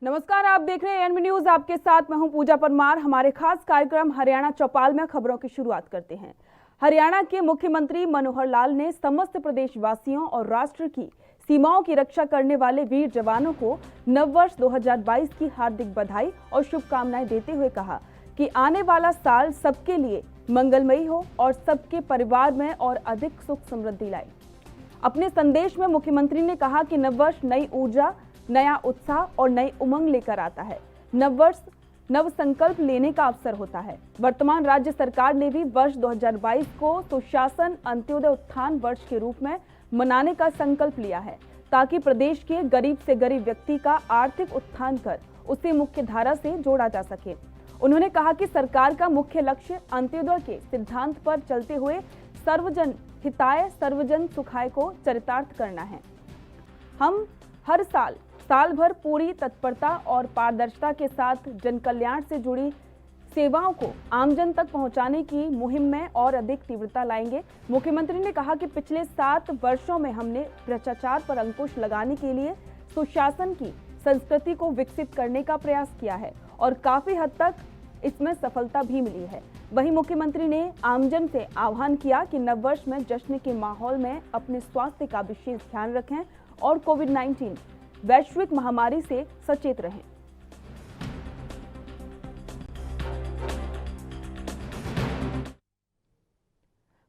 नमस्कार, आप देख रहे हैं एएनबी न्यूज। आपके साथ मैं हूं पूजा परमार। हमारे खास कार्यक्रम हरियाणा चौपाल में खबरों की शुरुआत करते हैं। हरियाणा के मुख्यमंत्री मनोहर लाल ने समस्त प्रदेशवासियों और राष्ट्र की सीमाओं की रक्षा करने वाले वीर जवानों को नववर्ष 2022 की हार्दिक बधाई और शुभकामनाएं देते हुए कहा कि आने वाला साल सबके लिए मंगलमयी हो और सबके परिवार में और अधिक सुख समृद्धि लाए। अपने संदेश में मुख्यमंत्री ने कहा कि नववर्ष नई ऊर्जा, नया उत्साह और नई उमंग लेकर आता है। नववर्ष नव संकल्प लेने का अवसर होता है। वर्तमान राज्य सरकार ने भी वर्ष 2022 को सुशासन अंत्योदय उत्थान वर्ष के रूप में मनाने का संकल्प लिया है, ताकि प्रदेश के गरीब से गरीब व्यक्ति का आर्थिक उत्थान कर उसे मुख्य धारा से जोड़ा जा सके। उन्होंने कहा कि सरकार का मुख्य लक्ष्य अंत्योदय के सिद्धांत पर चलते हुए सर्वजन हिताय सर्वजन सुखाय को चरितार्थ करना है। हम हर साल भर पूरी तत्परता और पारदर्शिता के साथ जन कल्याण से जुड़ी सेवाओं को आमजन तक पहुंचाने की मुहिम में और अधिक तीव्रता लाएंगे। मुख्यमंत्री ने कहा कि पिछले 7 वर्षों में हमने भ्रष्टाचार पर अंकुश लगाने के लिए सुशासन की संस्कृति को विकसित करने का प्रयास किया है और काफी हद तक इसमें सफलता भी मिली है। वहीं मुख्यमंत्री ने आमजन से आह्वान किया कि नववर्ष में जश्न के माहौल में अपने स्वास्थ्य का विशेष ध्यान रखें और कोविड-19 वैश्विक महामारी से सचेत रहें।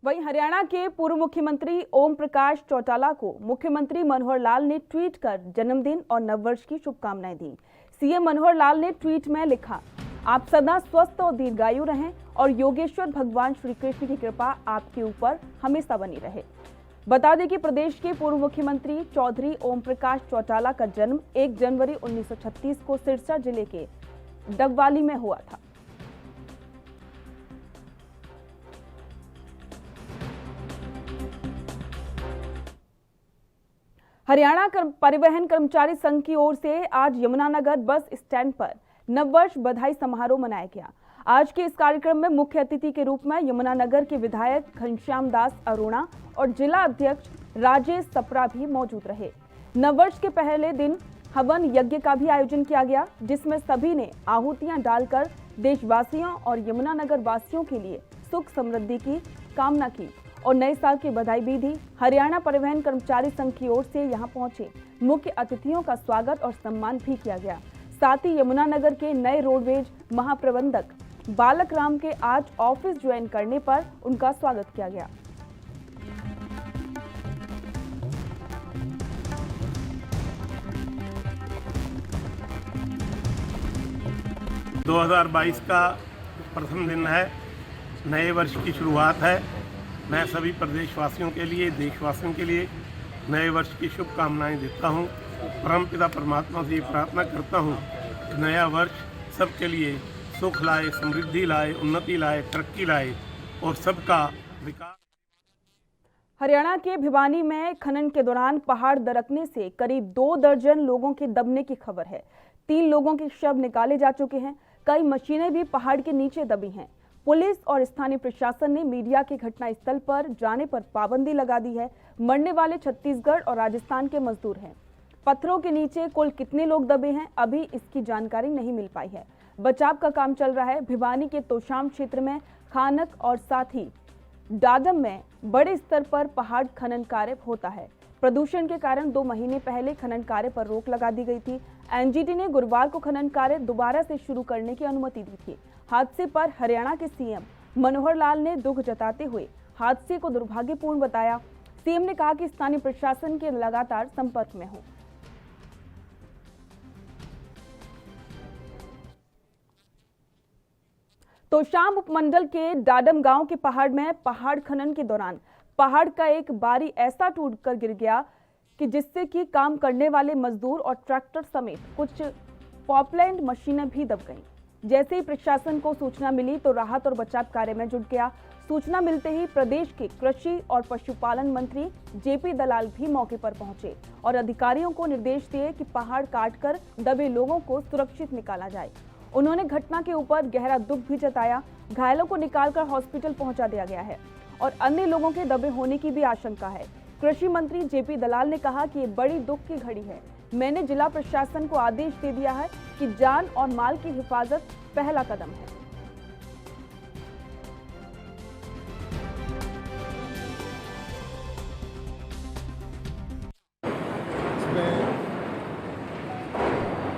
वहीं हरियाणा के पूर्व मुख्यमंत्री ओम प्रकाश चौटाला को मुख्यमंत्री मनोहर लाल ने ट्वीट कर जन्मदिन और नववर्ष की शुभकामनाएं दी। सीएम मनोहर लाल ने ट्वीट में लिखा, आप सदा स्वस्थ और दीर्घायु रहें और योगेश्वर भगवान श्री कृष्ण की कृपा आपके ऊपर हमेशा बनी रहे। बता दें कि प्रदेश के पूर्व मुख्यमंत्री चौधरी ओम प्रकाश चौटाला का जन्म 1 जनवरी 1936 को सिरसा जिले के डगवाली में हुआ था। हरियाणा परिवहन कर्मचारी संघ की ओर से आज यमुनानगर बस स्टैंड पर नववर्ष बधाई समारोह मनाया गया। आज के इस कार्यक्रम में मुख्य अतिथि के रूप में यमुनानगर के विधायक घनश्याम दास अरोड़ा और जिला अध्यक्ष राजेश सप्रा भी मौजूद रहे। नववर्ष के पहले दिन हवन यज्ञ का भी आयोजन किया गया, जिसमें सभी ने आहुतियां डालकर देशवासियों और यमुनानगर वासियों के लिए सुख समृद्धि की कामना की और नए साल की बधाई भी दी। हरियाणा परिवहन कर्मचारी संघ की ओर से यहां पहुंचे मुख्य अतिथियों का स्वागत और सम्मान भी किया गया। साथ ही यमुनानगर के नए रोडवेज महाप्रबंधक बालक राम के आज ऑफिस ज्वाइन करने पर उनका स्वागत किया गया। – 2022 का प्रथम दिन है, नए वर्ष की शुरुआत है। मैं सभी प्रदेशवासियों के लिए, देशवासियों के लिए नए वर्ष की शुभकामनाएं देता हूं। परमपिता परमात्मा से ये प्रार्थना करता हूं कि नया वर्ष सबके लिए सुख लाए, समृद्धि लाए, उन्नति लाए, तरक्की लाए और सबका विकास। हरियाणा के भिवानी में खनन के दौरान पहाड़ दरकने से करीब 2 दर्जन लोगों के दबने की खबर है। 3 लोगों के शव निकाले जा चुके हैं। कई मशीनें भी पहाड़ के नीचे दबी हैं। पुलिस और स्थानीय प्रशासन ने मीडिया के घटनास्थल पर जाने पर पाबंदी लगा दी है। मरने वाले छत्तीसगढ़ और राजस्थान के मजदूर हैं। पत्थरों के नीचे कुल कितने लोग दबे हैं, अभी इसकी जानकारी नहीं मिल पाई है। बचाव का काम चल रहा है। भिवानी के तोशाम क्षेत्र में खानक और साथ ही डाडम में बड़े स्तर पर पहाड़ खनन कार्य होता है। प्रदूषण के कारण 2 महीने पहले खनन कार्य पर रोक लगा दी गई थी। एनजीटी ने गुरुवार को खनन कार्य दोबारा से शुरू करने की अनुमति दी थी। हादसे पर हरियाणा के सीएम मनोहर लाल ने दुख जताते हुए हादसे को दुर्भाग्यपूर्ण बताया। सीएम ने कहा कि स्थानीय प्रशासन के लगातार संपर्क में हो। तोशाम उपमंडल के डाडम गांव के पहाड़ में पहाड़ खनन के दौरान पहाड़ का एक बारी ऐसा टूटकर गिर गया कि जिससे कि काम करने वाले मजदूर और ट्रैक्टर समेत कुछ पॉपलैंड मशीनें भी दब गईं। जैसे ही प्रशासन को सूचना मिली तो राहत और बचाव कार्य में जुट गया। सूचना मिलते ही प्रदेश के कृषि और पशुपालन मंत्री जेपी दलाल भी मौके पर पहुंचे और अधिकारियों को निर्देश दिए कि पहाड़ काटकर दबे लोगों को सुरक्षित निकाला जाए। उन्होंने घटना के ऊपर गहरा दुख भी जताया। घायलों को निकालकर हॉस्पिटल पहुंचा दिया गया है और अन्य लोगों के दबे होने की भी आशंका है। कृषि मंत्री जेपी दलाल ने कहा कि ये बड़ी दुख की घड़ी है। मैंने जिला प्रशासन को आदेश दे दिया है कि जान और माल की हिफाजत पहला कदम है।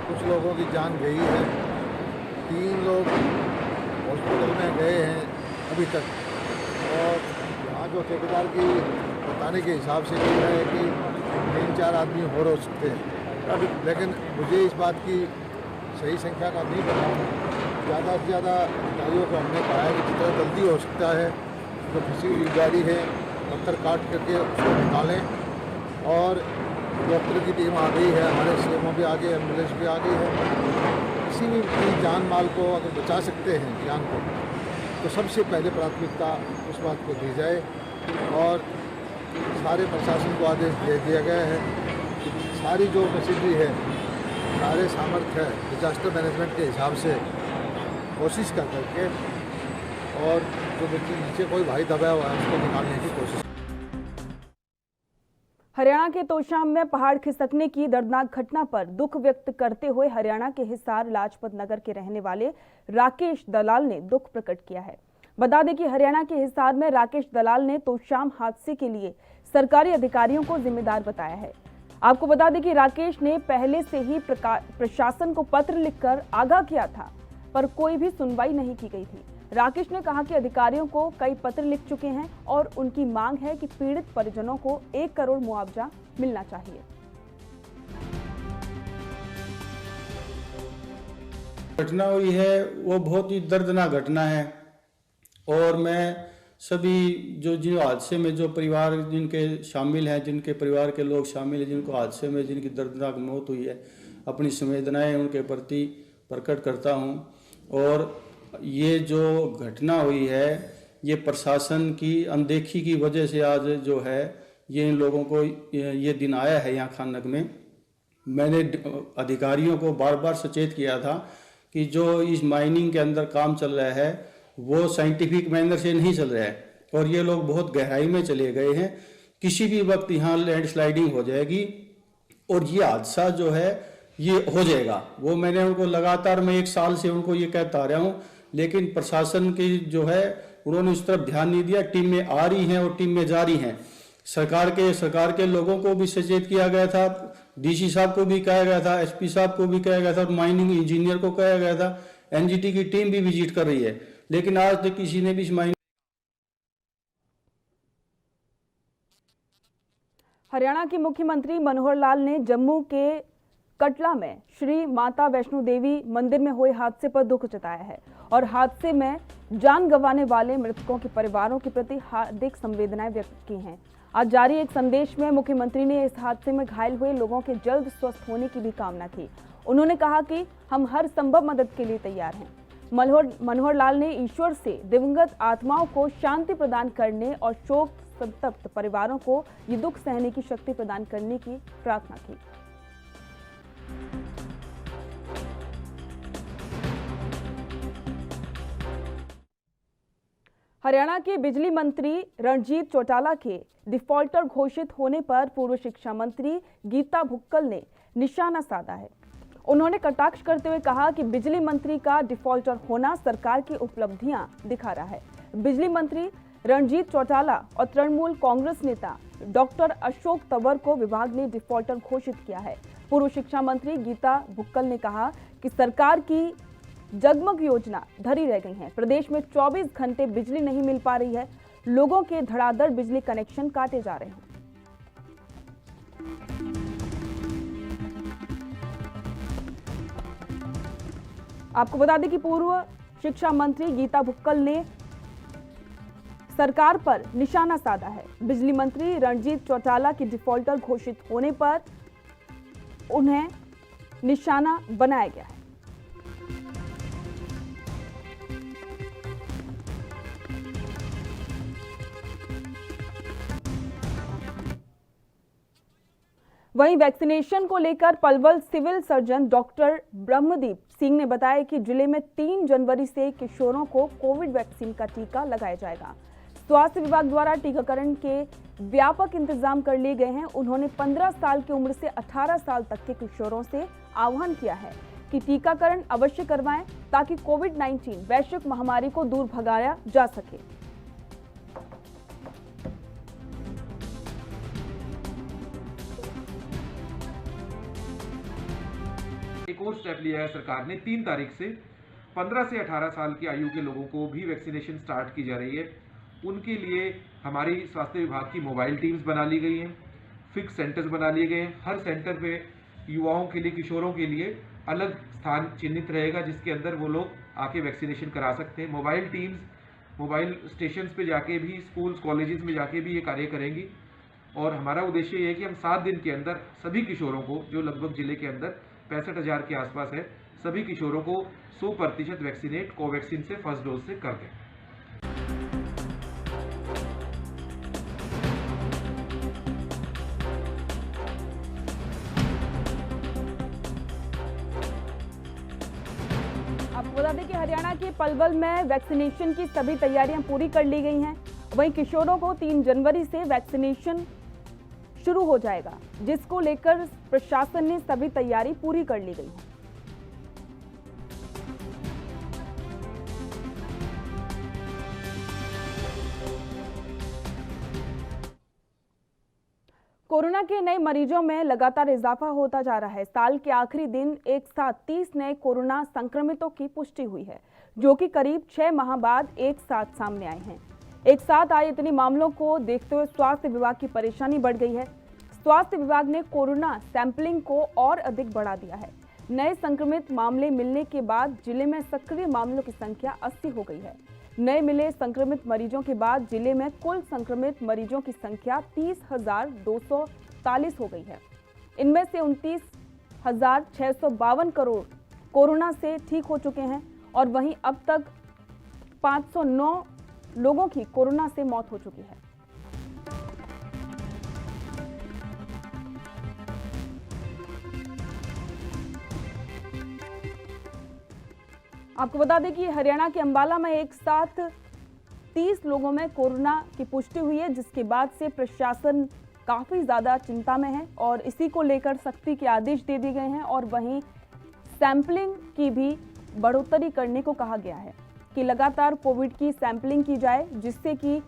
कुछ लोगों की जान गई है, 3 लोग हॉस्पिटल में गए हैं अभी तक, और यहाँ जो ठेकेदार की बताने के हिसाब से कह रहा है कि 3-4 आदमी और हो सकते हैं। लेकिन मुझे इस बात की सही संख्या का नहीं पता। ज़्यादा से ज़्यादा अधिकारियों को हमने कहा है कि जितना जल्दी हो सकता है जो फंसी हुई गाड़ी है पत्थर काट करके उसको निकालें, और डॉक्टर की टीम आ गई है, हमारे सीएमओ भी आ गए, एम्बुलेंस भी आ गई है। किसी भी जान माल को अगर बचा सकते हैं जान को, तो सबसे पहले प्राथमिकता उस बात को दी जाए। और सारे प्रशासन को आदेश दे दिया गया है कि सारी जो मशीनरी है, सारे सामर्थ्य है, डिजास्टर मैनेजमेंट के हिसाब से कोशिश कर करके, और जो नीचे कोई भाई दबाया हुआ है उसको निकालने की कोशिश। हरियाणा के तोशाम में पहाड़ खिसकने की दर्दनाक घटना पर दुख व्यक्त करते हुए हरियाणा के हिसार लाजपत नगर के रहने वाले राकेश दलाल ने दुख प्रकट किया है। बता दें कि हरियाणा के हिसार में राकेश दलाल ने तोशाम हादसे के लिए सरकारी अधिकारियों को जिम्मेदार बताया है। आपको बता दें कि राकेश ने पहले से ही प्रशासन को पत्र लिखकर आगाह किया था, पर कोई भी सुनवाई नहीं की गई थी। राकेश ने कहा कि अधिकारियों को कई पत्र लिख चुके हैं और उनकी मांग है कि पीड़ित परिजनों को 1 करोड़ मुआवजा मिलना चाहिए। घटना हुई है वो बहुत ही दर्दनाक घटना है, और मैं सभी जिन हादसे में जो परिवार जिनके शामिल हैं, जिनके परिवार के लोग शामिल हैं, जिनको हादसे में जिनकी दर्दनाक मौत हुई है, अपनी संवेदनाएं उनके प्रति प्रकट करता हूं। और ये जो घटना हुई है ये प्रशासन की अनदेखी की वजह से आज जो है ये इन लोगों को ये दिन आया है। यहाँ खाननग में मैंने अधिकारियों को बार बार सचेत किया था कि जो इस माइनिंग के अंदर काम चल रहा है वो साइंटिफिक मैनर से नहीं चल रहा है, और ये लोग बहुत गहराई में चले गए हैं। किसी भी वक्त यहाँ लैंडस्लाइडिंग हो जाएगी और ये हादसा जो है ये हो जाएगा। वो मैंने उनको लगातार, मैं 1 साल से उनको ये कहता आ रहा हूँ, लेकिन प्रशासन की जो है उन्होंने उस तरफ ध्यान नहीं दिया। टीम में आ रही हैं और टीम में जा रही हैं। सरकार के लोगों को भी सचेत किया गया था, डीसी साहब को भी कहा गया था, एसपी साहब को भी कहा गया था, और माइनिंग इंजीनियर को कहा गया था। एनजीटी की टीम भी विजिट कर रही है, लेकिन आज तक किसी ने भी इस माइनिंग। हरियाणा के मुख्यमंत्री मनोहर लाल ने जम्मू के कटला में श्री माता वैष्णो देवी मंदिर में हुए हादसे पर दुख जताया है और हादसे में जान गंवाने वाले मृतकों के परिवारों के प्रति हार्दिक संवेदनाएं व्यक्त की हैं। आज जारी एक संदेश में मुख्यमंत्री ने इस हादसे में घायल हुए लोगों के जल्द स्वस्थ होने की भी कामना की। उन्होंने कहा कि हम हर संभव मदद के लिए तैयार हैं। मनोहर लाल ने ईश्वर से दिवंगत आत्माओं को शांति प्रदान करने और शोक संतप्त परिवारों को ये दुख सहने की शक्ति प्रदान करने की प्रार्थना की। हरियाणा के बिजली मंत्री रणजीत चौटाला के डिफॉल्टर घोषित होने पर पूर्व शिक्षा मंत्री गीता भुक्कल ने निशाना साधा है। उन्होंने कटाक्ष करते हुए कहा कि बिजली मंत्री का डिफॉल्टर होना सरकार की उपलब्धियां दिखा रहा है। बिजली मंत्री रणजीत चौटाला और तृणमूल कांग्रेस नेता डॉक्टर अशोक तंवर को विभाग ने डिफॉल्टर घोषित किया है। पूर्व शिक्षा मंत्री गीता भुक्कल ने कहा कि सरकार की जगमग योजना धरी रह गई है। प्रदेश में 24 घंटे बिजली नहीं मिल पा रही है। लोगों के धड़ाधड़ बिजली कनेक्शन काटे जा रहे हैं। आपको बता दें कि पूर्व शिक्षा मंत्री गीता भुक्कल ने सरकार पर निशाना साधा है। बिजली मंत्री रणजीत चौटाला के डिफॉल्टर घोषित होने पर उन्हें निशाना बनाया गया है। वहीं वैक्सीनेशन को लेकर Palwal civil surgeon doctor Brahmdeep Singh ने बताया कि जिले में 3 जनवरी से किशोरों को कोविड वैक्सीन का टीका लगाया जाएगा। स्वास्थ्य विभाग द्वारा टीकाकरण के व्यापक इंतजाम कर लिए गए हैं। उन्होंने 15 साल की उम्र से 18 साल तक के किशोरों से आह्वान किया है कि टीकाकरण अवश्य करवाएं ताकि कोविड-19 वैश्विक महामारी को दूर भगाया जा सके। एक और स्टेप लिया है सरकार ने। 3 तारीख से 15 से 18 साल की आयु के लोगों को भी वैक्सीनेशन स्टार्ट की जा रही है। उनके लिए हमारी स्वास्थ्य विभाग की मोबाइल टीम्स बना ली गई हैं, फिक्स सेंटर्स बना लिए गए हैं। हर सेंटर पे युवाओं के लिए, किशोरों के लिए अलग स्थान चिन्हित रहेगा जिसके अंदर वो लोग आके वैक्सीनेशन करा सकते हैं। मोबाइल टीम्स मोबाइल स्टेशंस पे जाके भी, स्कूल्स कॉलेजेस में जाके भी ये कार्य करेंगी। और हमारा उद्देश्य ये है कि हम 7 दिन के अंदर सभी किशोरों को, जो लगभग जिले के अंदर 65,000 के आसपास है, सभी किशोरों को 100% वैक्सीनेट कोवैक्सीन से फर्स्ट डोज से कर दें। आपको बता दें कि हरियाणा के पलवल में वैक्सीनेशन की सभी तैयारियां पूरी कर ली गई हैं। वहीं किशोरों को 3 जनवरी से वैक्सीनेशन शुरू हो जाएगा, जिसको लेकर प्रशासन ने सभी तैयारी पूरी कर ली गई है। कोरोना के नए मरीजों में लगातार इजाफा होता जा रहा है। साल के आखिरी दिन एक साथ 30 नए कोरोना संक्रमितों की पुष्टि हुई है, जो कि करीब 6 माह बाद एक साथ सामने आए हैं। एक साथ आए इतने मामलों को देखते हुए स्वास्थ्य विभाग की परेशानी बढ़ गई है। स्वास्थ्य विभाग ने कोरोना सैंपलिंग को और अधिक बढ़ा दिया है। नए संक्रमित मामले मिलने के बाद जिले में सक्रिय मामलों की संख्या 80 हो गई है। नए मिले संक्रमित मरीजों के बाद जिले में कुल संक्रमित मरीजों की संख्या 30,243 हो गई है। इनमें से 29,652 करोड़ कोरोना से ठीक हो चुके हैं और वहीं अब तक 509 लोगों की कोरोना से मौत हो चुकी है। आपको बता दें कि हरियाणा के अंबाला में एक साथ 30 लोगों में कोरोना की पुष्टि हुई है, जिसके बाद से प्रशासन काफी ज्यादा चिंता में है और इसी को लेकर सख्ती के आदेश दे दिए गए हैं। और वहीं सैंपलिंग की भी बढ़ोतरी करने को कहा गया है कि लगातार कोविड की सैंपलिंग की जाए, जिससे कि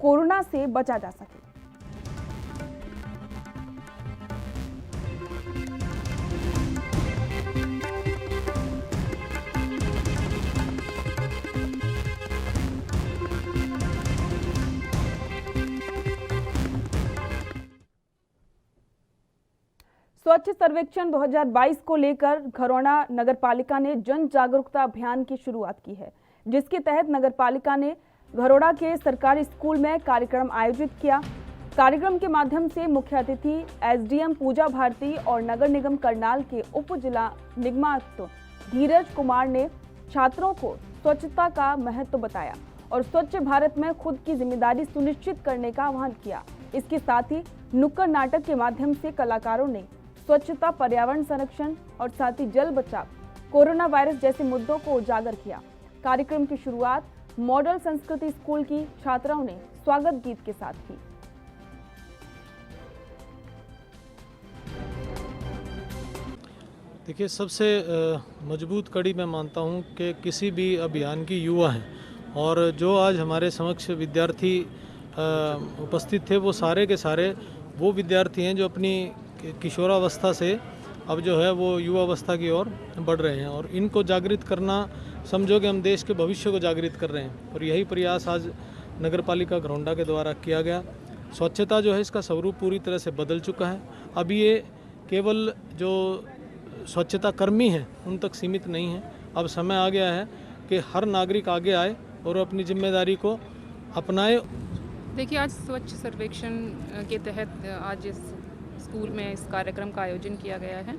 कोरोना से बचा जा सके। स्वच्छ सर्वेक्षण 2022 को लेकर घरौंडा नगरपालिका ने जन जागरूकता अभियान की शुरुआत की है, जिसके तहत नगरपालिका ने घरौंडा के सरकारी स्कूल में कार्यक्रम आयोजित किया। कार्यक्रम के माध्यम से मुख्य अतिथि एसडीएम पूजा भारती और नगर निगम करनाल के उप जिला निगमायुक्त धीरज कुमार ने छात्रों को स्वच्छता का महत्व बताया और स्वच्छ भारत में खुद की जिम्मेदारी सुनिश्चित करने का आह्वान किया। इसके साथ ही नुक्कड़ नाटक के माध्यम से कलाकारों ने स्वच्छता, पर्यावरण संरक्षण और साथ ही जल बचाव, कोरोना वायरस जैसे मुद्दों को उजागर किया। कार्यक्रम की शुरुआत मॉडल संस्कृति स्कूल की छात्राओं ने स्वागत गीत के साथ की। देखिए, सबसे मजबूत कड़ी मैं मानता हूं कि किसी भी अभियान की युवा हैं, और जो आज हमारे समक्ष विद्यार्थी उपस्थित थे वो सारे के सारे वो विद्यार्थी हैं जो अपनी किशोरावस्था से अब जो है वो युवावस्था की ओर बढ़ रहे हैं। और इनको जागृत करना, समझो कि हम देश के भविष्य को जागृत कर रहे हैं, और यही प्रयास आज नगरपालिका घरौंडा के द्वारा किया गया। स्वच्छता जो है इसका स्वरूप पूरी तरह से बदल चुका है। अब ये केवल जो स्वच्छता कर्मी हैं उन तक सीमित नहीं है। अब समय आ गया है कि हर नागरिक आगे आए और अपनी जिम्मेदारी को अपनाए। देखिए, आज स्वच्छ सर्वेक्षण के तहत आज इस स्कूल में इस कार्यक्रम का आयोजन किया गया है,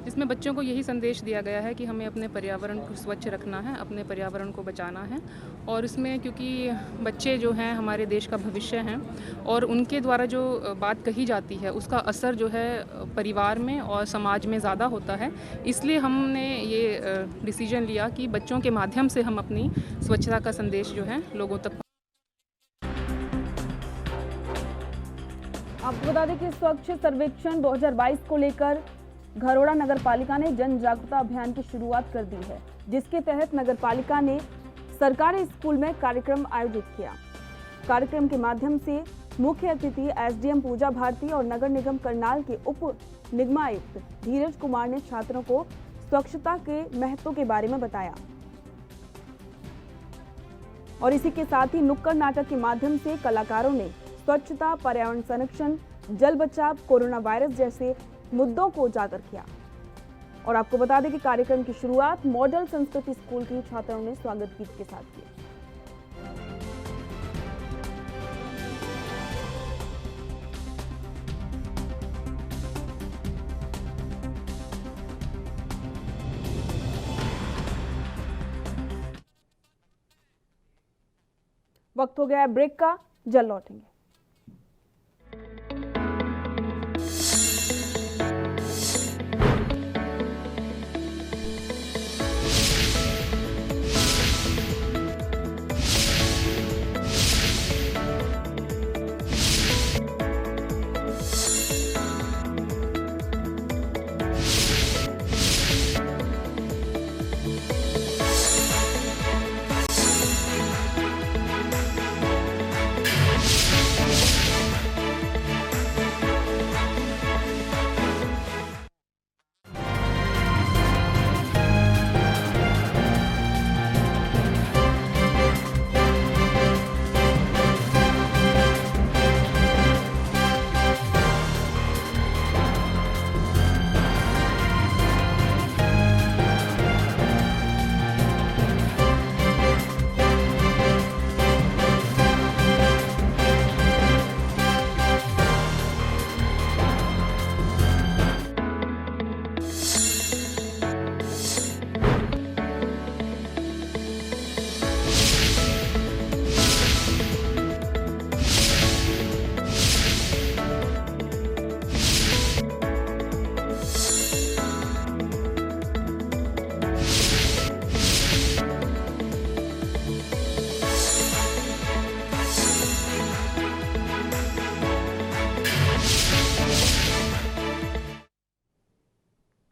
जिसमें बच्चों को यही संदेश दिया गया है कि हमें अपने पर्यावरण को स्वच्छ रखना है, अपने पर्यावरण को बचाना है। और इसमें क्योंकि बच्चे जो हैं हमारे देश का भविष्य हैं और उनके द्वारा जो बात कही जाती है उसका असर जो है परिवार में और समाज में ज़्यादा होता है, इसलिए हमने ये डिसीजन लिया कि बच्चों के माध्यम से हम अपनी स्वच्छता का संदेश जो है लोगों तक। आपको बता दें कि स्वच्छ सर्वेक्षण 2022 को लेकर घरोड़ा नगर पालिका ने जन जागरूकता अभियान की शुरुआत कर दी है, जिसके तहत नगर पालिका ने सरकारी स्कूल में कार्यक्रम आयोजित किया। कार्यक्रम के माध्यम से मुख्य अतिथि एसडीएम पूजा भारती और नगर निगम करनाल के उप निगमायुक्त धीरज कुमार ने छात्रों को स्वच्छता के महत्व के बारे में बताया और इसी के साथ ही नुक्कड़ नाटक के माध्यम से कलाकारों ने स्वच्छता, पर्यावरण संरक्षण, जल बचाव, कोरोना वायरस जैसे मुद्दों को उजागर किया। और आपको बता दें कि कार्यक्रम की शुरुआत मॉडल संस्कृति स्कूल की छात्राओं ने स्वागत गीत के साथ की। वक्त हो गया है ब्रेक का, जल्द लौटेंगे।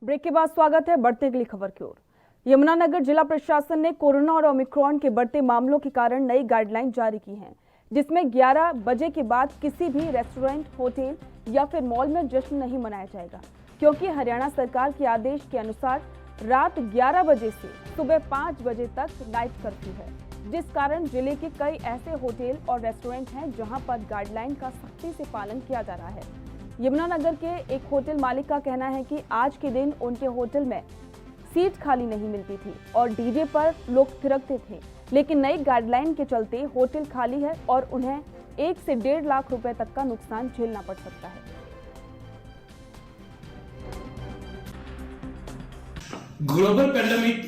ब्रेक के बाद स्वागत है बढ़ते अगली खबर की ओर। यमुनानगर जिला प्रशासन ने कोरोना और ओमिक्रॉन के बढ़ते मामलों के कारण नई गाइडलाइन जारी की है, जिसमें 11 बजे के बाद किसी भी रेस्टोरेंट, होटल या फिर मॉल में जश्न नहीं मनाया जाएगा, क्योंकि हरियाणा सरकार के आदेश के अनुसार रात 11 बजे से सुबह 5 बजे तक नाइट कर्फ्यू है, जिस कारण जिले के कई ऐसे होटल और रेस्टोरेंट हैं जहां पर गाइडलाइन का सख्ती से पालन किया जा रहा है। यमुनानगर के एक होटल मालिक का कहना है कि आज के दिन उनके होटल में सीट खाली नहीं मिलती थी और डीजे पर लोग थिरकते थे, लेकिन नई गाइडलाइन के चलते होटल खाली है और उन्हें 1 से 1.5 लाख रुपए तक का नुकसान झेलना पड़ सकता है। ग्लोबल पैंडेमिक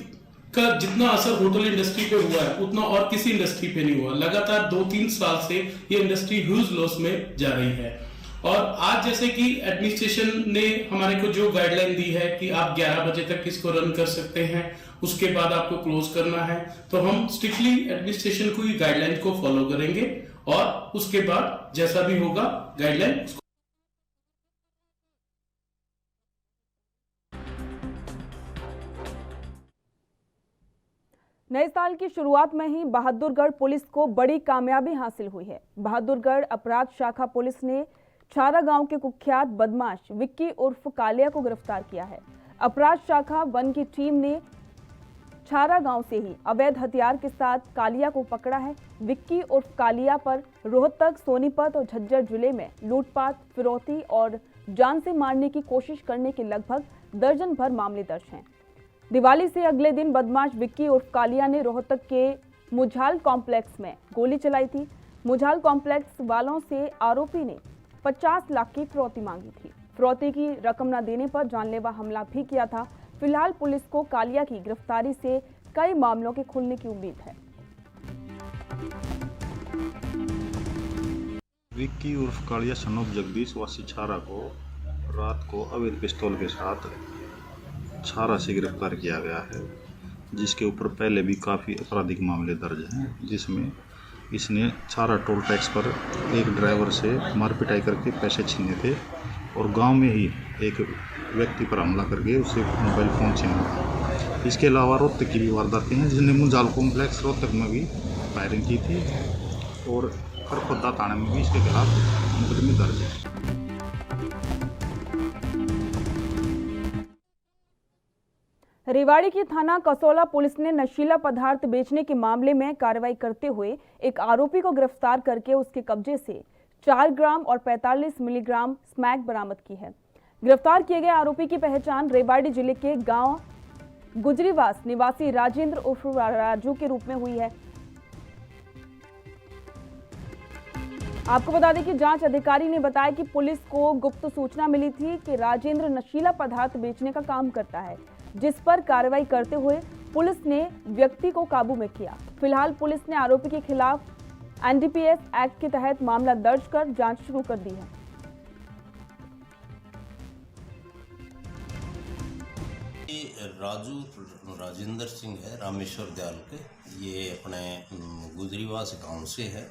का जितना असर होटल इंडस्ट्री पे हुआ है उतना और किसी इंडस्ट्री पे नहीं हुआ। लगातार 2-3 साल से ये इंडस्ट्री ह्यूज लॉस में जा रही है और आज जैसे कि एडमिनिस्ट्रेशन ने हमारे को जो गाइडलाइन दी है कि आप 11 बजे तक इसको रन कर सकते हैं, उसके बाद आपको क्लोज करना है, तो हम स्ट्रिक्टली एडमिनिस्ट्रेशन को गाइडलाइन को फॉलो करेंगे और उसके बाद जैसा भी होगा गाइडलाइन। नए साल की शुरुआत में ही बहादुरगढ़ पुलिस को बड़ी कामयाबी हासिल हुई है। बहादुरगढ़ अपराध शाखा पुलिस ने छारा गांव के कुख्यात बदमाश विक्की उर्फ कालिया को गिरफ्तार किया है। अपराध शाखा 1 की टीम ने छारा गांव से ही अवैध हथियार के साथ कालिया को पकड़ा है। विक्की उर्फ कालिया पर रोहतक, सोनीपत और झज्जर जिले में लूटपाट, फिरौती और जान से मारने की कोशिश करने के लगभग दर्जन भर मामले दर्ज हैं। दिवाली से अगले दिन बदमाश विक्की उर्फ कालिया ने रोहतक के मुझाल कॉम्प्लेक्स में गोली चलाई थी। मुझाल कॉम्प्लेक्स वालों से आरोपी ने 50 लाख की फिरौती मांगी थी। फिरौती की रकम न देने पर जानलेवा हमला भी किया था। फिलहाल पुलिस को कालिया की गिरफ्तारी से कई मामलों के खुलने की उम्मीद है। विक्की उर्फ कालिया सन ऑफ जगदीश वासी छारा को रात को अवैध पिस्तौल के साथ छारा से गिरफ्तार किया गया है, जिसके ऊपर पहले भी काफ़ी आपराधिक मामले दर्ज हैं, जिसमें इसने छारा टोल टैक्स पर एक ड्राइवर से मारपिटाई करके पैसे छीने थे और गांव में ही एक व्यक्ति पर हमला करके उससे मोबाइल फ़ोन छीना। इसके अलावा रोहतक की भी वारदातें हैं, जिसने मुंजाल कॉम्प्लेक्स रोहतक में भी फायरिंग की थी और खरखोदा थाने में भी इसके खिलाफ मुकदमे दर्ज है। रेवाड़ी की थाना कसौला पुलिस ने नशीला पदार्थ बेचने के मामले में कार्रवाई करते हुए एक आरोपी को गिरफ्तार करके उसके कब्जे से 4 ग्राम और 45 मिलीग्राम स्मैक बरामद की है। गिरफ्तार किए गए आरोपी की पहचान रेवाड़ी जिले के गांव गुजरीवास निवासी राजेंद्र उर्फ राजू के रूप में हुई है। आपको बता दें कि जांच अधिकारी ने बताया कि पुलिस को गुप्त सूचना मिली थी कि राजेंद्र नशीला पदार्थ बेचने का काम करता है, जिस पर कार्रवाई करते हुए पुलिस ने व्यक्ति को काबू में किया। फिलहाल पुलिस ने आरोपी के खिलाफ एनडीपीएस एक्ट के तहत मामला दर्ज कर जांच शुरू कर दी है। राजेंद्र सिंह है, रामेश्वर दयाल के, ये अपने गुजरीवास गांव से है।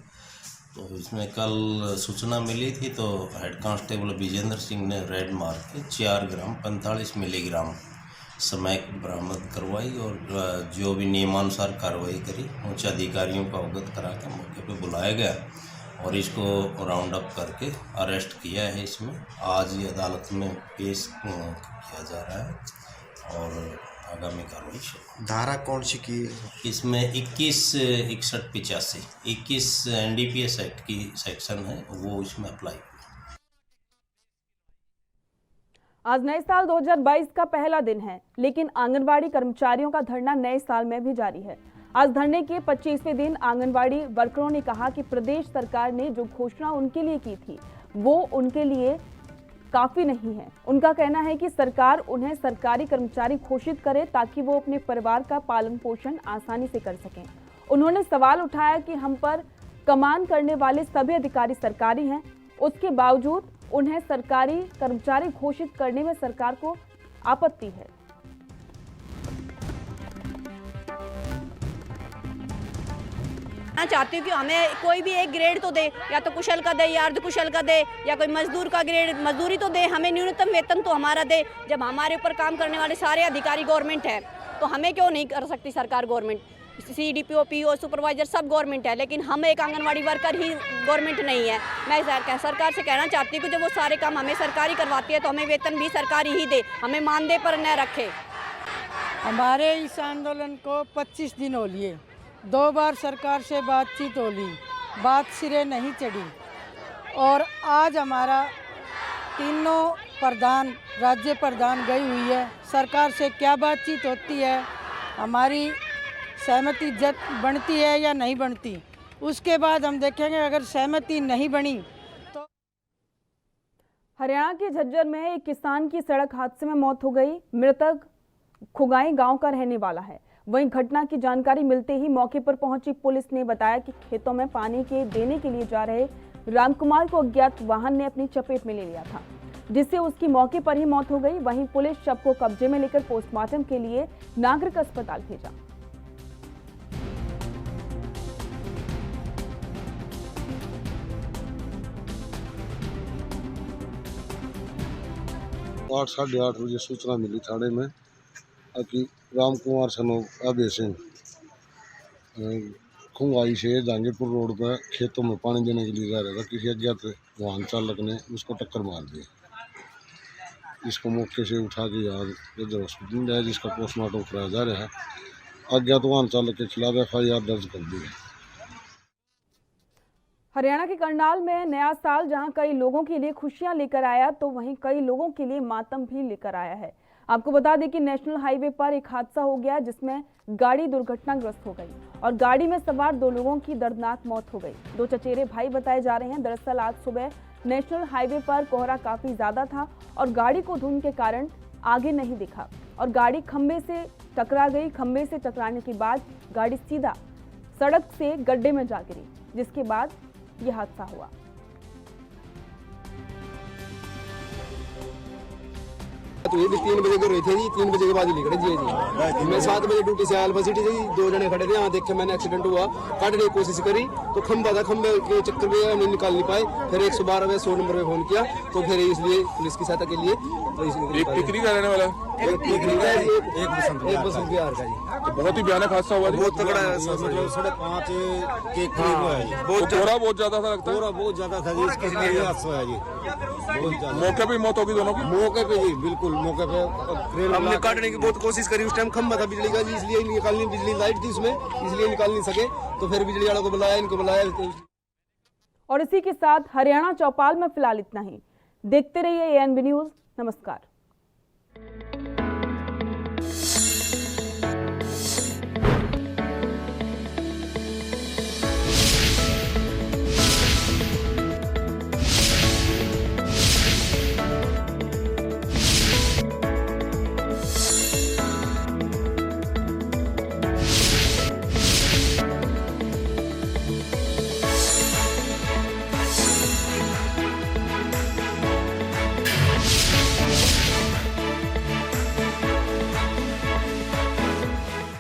तो इसमें कल सूचना मिली थी तो हेड कांस्टेबल विजेंद्र सिंह ने रेड मार के 4 ग्राम 45 मिलीग्राम स्मैक बरामद करवाई और जो भी नियमानुसार कार्रवाई करी। उच्च अधिकारियों को अवगत करा के मौके पे बुलाया गया और इसको राउंड अप करके अरेस्ट किया है। इसमें आज ये अदालत में पेश किया जा रहा है और आगामी कार्रवाई शुरू। धारा कौन सी की? इसमें 21 एनडीपीएस एक्ट की सेक्शन है, वो इसमें अप्लाई। आज नए साल 2022 का पहला दिन है, लेकिन आंगनवाड़ी कर्मचारियों का धरना नए साल में भी जारी है। आज धरने के 25वें दिन आंगनवाड़ी वर्करों ने कहा कि प्रदेश सरकार ने जो घोषणा उनके लिए की थी वो उनके लिए काफी नहीं है। उनका कहना है कि सरकार उन्हें सरकारी कर्मचारी घोषित करे ताकि वो अपने परिवार का पालन पोषण आसानी से कर सकें। उन्होंने सवाल उठाया कि हम पर कमान करने वाले सभी अधिकारी सरकारी हैं, उसके बावजूद उन्हें सरकारी कर्मचारी घोषित करने में सरकार को आपत्ति है। मैं चाहती हूँ कि हमें कोई भी एक ग्रेड तो दे, या तो कुशल का दे या अर्ध कुशल का दे, या कोई मजदूर का ग्रेड मजदूरी तो दे, हमें न्यूनतम वेतन तो हमारा दे। जब हमारे ऊपर काम करने वाले सारे अधिकारी गवर्नमेंट है तो हमें क्यों नहीं कर सकती सरकार? गवर्नमेंट CDPO PO सुपरवाइजर सब गवर्नमेंट है, लेकिन हम एक आंगनवाड़ी वर्कर ही गवर्नमेंट नहीं है। मैं सरकार से कहना चाहती हूँ कि जब वो सारे काम हमें सरकारी करवाती है तो हमें वेतन भी सरकारी ही दे, हमें मानदेय पर न रखे। हमारे इस आंदोलन को 25 दिन हो लिए, 2 बार सरकार से बातचीत हो ली, बात सिरे नहीं चढ़ी और आज हमारा तीनों प्रधान राज्य प्रधान गई हुई है। सरकार से क्या बातचीत होती है, हमारी सहमति बनती है या नहीं बनती, उसके बाद हम देखेंगे। अगर सहमति नहीं बनी तो। हरियाणा के झज्जर में एक किसान की सड़क हादसे में मौत हो गई। मृतक खुगाई गांव का रहने वाला है। वहीं घटना की जानकारी मिलते ही मौके पर पहुंची पुलिस ने बताया कि खेतों में पानी के देने के लिए जा रहे रामकुमार को अज्ञात वाहन ने अपनी चपेट में ले लिया था, जिससे उसकी मौके पर ही मौत हो गई। वहीं पुलिस शव को कब्जे में लेकर पोस्टमार्टम के लिए नागरिक अस्पताल भेजा। 8 साढ़े 8 बजे सूचना मिली थाने में कि रामकुमार सनो अभय सिंह खुंगाई से जहांगीरपुर रोड पर खेतों में पानी देने के लिए जा रहा था। किसी अज्ञात वाहन चालक ने उसको टक्कर मार दी। इसको मौके से उठा के यहाँ इधर हॉस्पिटल ले आया, जिसका पोस्टमार्टम कराया जा रहा है। अज्ञात वाहन चालक के खिलाफ FIR दर्ज कर दी है। हरियाणा के करनाल में नया साल जहां कई लोगों के लिए खुशियां लेकर आया, तो वहीं कई लोगों के लिए मातम भी लेकर आया है। आपको बता दें कि नेशनल हाईवे पर एक हादसा हो गया, जिसमें गाड़ी दुर्घटनाग्रस्त हो गई और गाड़ी में सवार 2 लोगों की दर्दनाक मौत हो गई। 2 चचेरे भाई बताए जा रहे हैं। दरअसल आज सुबह नेशनल हाईवे पर कोहरा काफी ज्यादा था और गाड़ी को धुंध के कारण आगे नहीं दिखा और गाड़ी खंबे से टकरा गई। खंबे से टकराने के बाद गाड़ी सीधा सड़क से गड्ढे में जा गिरी, जिसके बाद यह हादसा हुआ। रात हुई 3 बजे को रही थे जी, 3 बजे के बाद ही निकले जी। मैं 7 बजे ड्यूटी से अल्फा सिटी से जी, 2 जने खड़े थे यहाँ, देखे मैंने एक्सीडेंट हुआ, काटने की कोशिश करी तो खंबा था, खंबे के चक्कर में नहीं निकाल नहीं पाए, फिर 112 में 100 नंबर पे फोन किया तो फिर इसलिए पुलिस की सहायता के लिए एक टिकरी का रहने वाला एक बसंत बिहार का जी। बहुत ही भयानक हादसा हुआ, बहुत तगड़ा है, मतलब 5:30 के करीब हुआ है जी। बहुत ज्यादा था लगता है, बहुत ज्यादा था जी, इसलिए हादसा है जी। मौके पे मौत होगी दोनों की, मौके पे जी, बिल्कुल मौके पे। हमने काटने की बहुत कोशिश करी, उस टाइम खंभा था बिजली का जी, इसलिए निकालनी, बिजली लाइट थी उसमें इसलिए निकाल नहीं सके, तो फिर बिजली वालों को बुलाया, इनको बुलाया। और इसी के साथ हरियाणा चौपाल में फिलहाल इतना ही। देखते रहिए ANB न्यूज। नमस्कार।